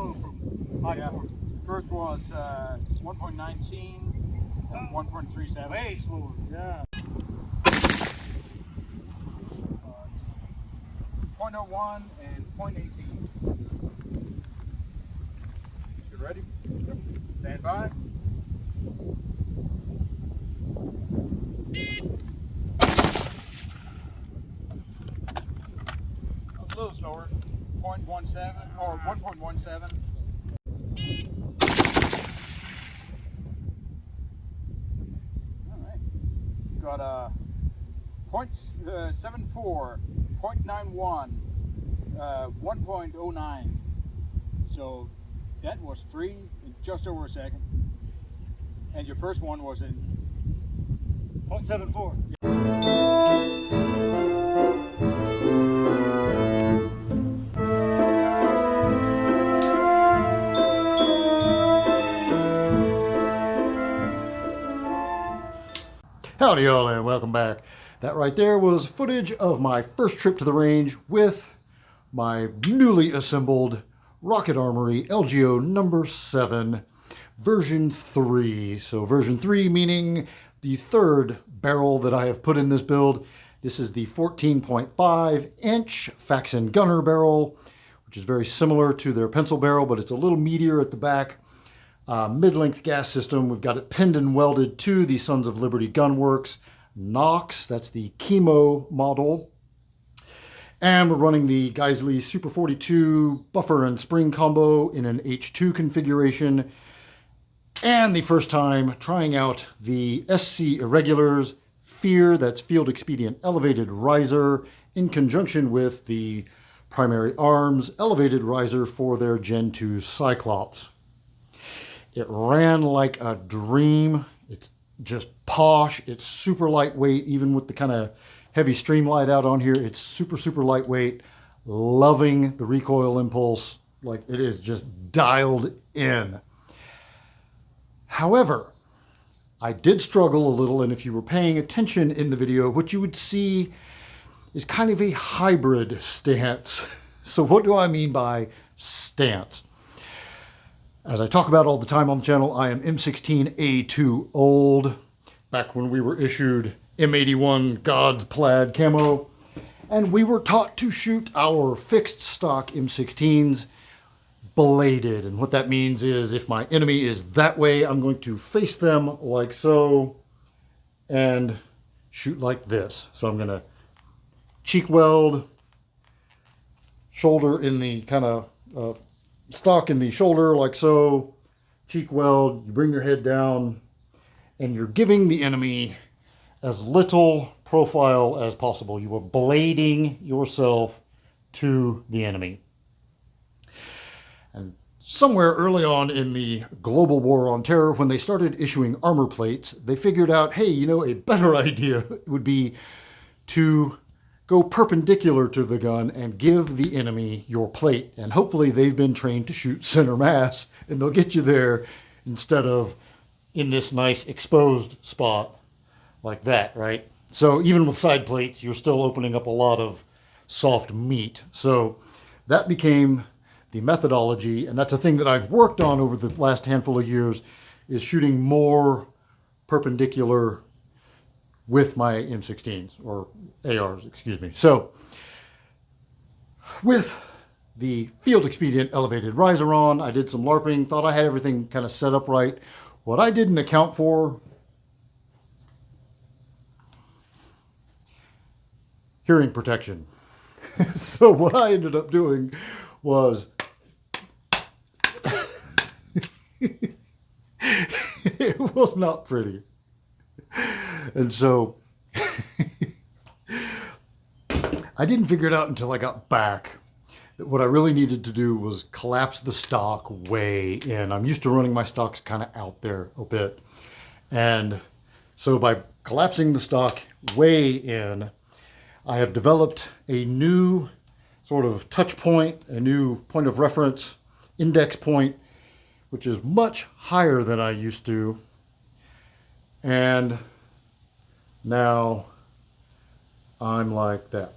slow from high to low. First was 1.19 and 1.37. Way slower, yeah. 0.01 and 0.18. You ready? Stand by. A little slower. 0.17 or 1.17. Got a 0.74, 0.91, 1.09. So that was 3 in just over a second. And your first one was in 0.74. Howdy y'all and welcome back. That right there was footage of my first trip to the range with my newly assembled Rocket Armory LGO number 7 version 3. So version 3 meaning the third barrel that I have put in this build. This is the 14.5 inch Faxon gunner barrel, which is very similar to their pencil barrel, but it's a little meatier at the back. Mid-length gas system. We've got it pinned and welded to the Sons of Liberty Gunworks Nox. That's the Chemo model. And we're running the Geisley Super 42 buffer and spring combo in an H2 configuration. And the first time trying out the SC Irregulars FEER, that's Field Expedient Elevated Riser, in conjunction with the Primary Arms Elevated Riser for their Gen 2 Cyclops. It ran like a dream. It's just posh. It's super lightweight, even with the kind of heavy streamlight out on here. It's super, super lightweight. Loving the recoil impulse. Like, it is just dialed in. However, I did struggle a little, and if you were paying attention in the video, what you would see is kind of a hybrid stance. So what do I mean by stance? As I talk about all the time on the channel, I am M16A2 old, back when we were issued M81 God's Plaid camo, and we were taught to shoot our fixed stock M16s bladed. And what that means is if my enemy is that way, I'm going to face them like so and shoot like this. So I'm going to cheek weld, shoulder in the kind of stock in the shoulder like so, cheek weld, you bring your head down, and you're giving the enemy as little profile as possible. You are blading yourself to the enemy. And somewhere early on in the global war on terror, when they started issuing armor plates, they figured out, hey, you know, a better idea would be to go perpendicular to the gun and give the enemy your plate. And hopefully they've been trained to shoot center mass, and they'll get you there instead of in this nice exposed spot like that, right? So even with side plates, you're still opening up a lot of soft meat. So that became the methodology, and that's a thing that I've worked on over the last handful of years, is shooting more perpendicular with my M16s, or ARs, excuse me. So, with the Field Expedient Elevated Riser on, I did some LARPing, thought I had everything kind of set up right. What I didn't account for, hearing protection. So what I ended up doing was, it was not pretty. And so I didn't figure it out until I got back that what I really needed to do was collapse the stock way in. I'm used to running my stocks kind of out there a bit. And so by collapsing the stock way in, I have developed a new sort of touch point, a new point of reference, index point, which is much higher than I used to. And now I'm like that.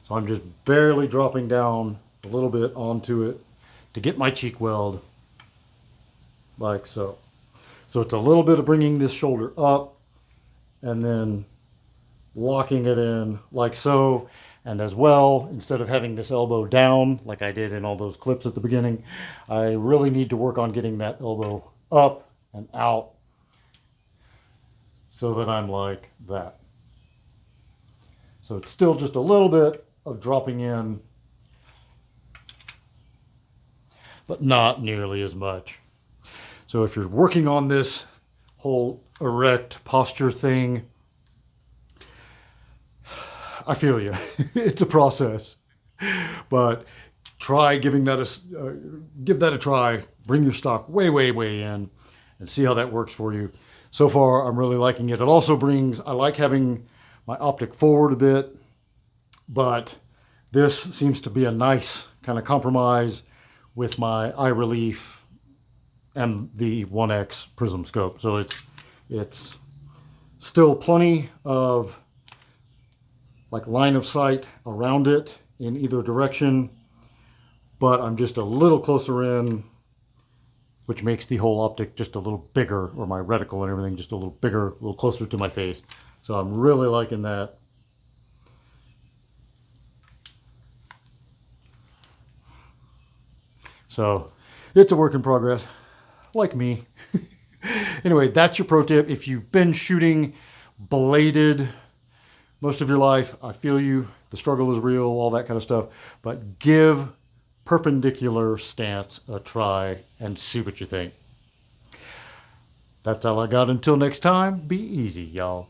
So I'm just barely dropping down a little bit onto it to to get my cheek weld like so. So it's a little bit of bringing this shoulder up and then locking it in like so. And as well, instead of having this elbow down like I did in all those clips at the beginning, I really need to work on getting that elbow up and out so that I'm like that. So it's still just a little bit of dropping in, but not nearly as much. So if you're working on this whole erect posture thing, I feel you. It's a process, but try giving that give that a try. Bring your stock way, way, way in and see how that works for you. So far, I'm really liking it. It also brings, I like having my optic forward a bit, but this seems to be a nice kind of compromise with my eye relief and the 1X prism scope. So it's still plenty of like line of sight around it in either direction, but I'm just a little closer in, which makes the whole optic just a little bigger, or my reticle and everything just a little bigger, a little closer to my face. So I'm really liking that. So it's a work in progress, like me. Anyway, that's your pro tip. If you've been shooting bladed most of your life, I feel you. The struggle is real, all that kind of stuff. But give perpendicular stance a try and see what you think. That's all I got. Until next time, be easy, y'all.